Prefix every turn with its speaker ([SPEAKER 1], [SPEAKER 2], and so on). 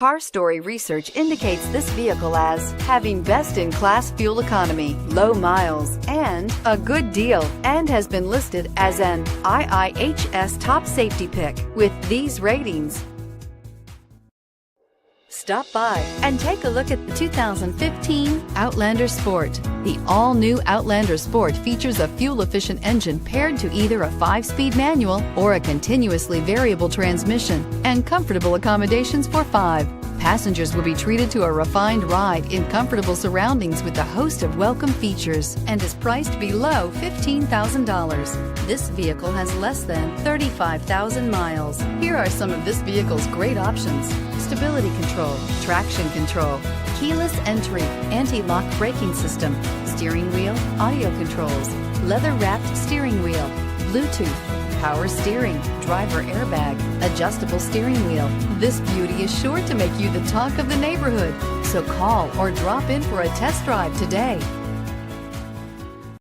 [SPEAKER 1] Car Story research indicates this vehicle as having best-in-class fuel economy, low miles, and a good deal, and has been listed as an IIHS top safety pick with these ratings. Stop by and take a look at the 2015 Outlander Sport. The all-new Outlander Sport features a fuel-efficient engine paired to either a 5-speed manual or a continuously variable transmission, and comfortable accommodations for 5. Passengers will be treated to a refined ride in comfortable surroundings with a host of welcome features, and is priced below $15,000. This vehicle has less than 35,000 miles. Here are some of this vehicle's great options: stability control, traction control, keyless entry, anti-lock braking system, steering wheel audio controls, leather-wrapped steering wheel, Bluetooth, power steering, driver airbag, adjustable steering wheel. This beauty is sure to make you the talk of the neighborhood. So call or drop in for a test drive today.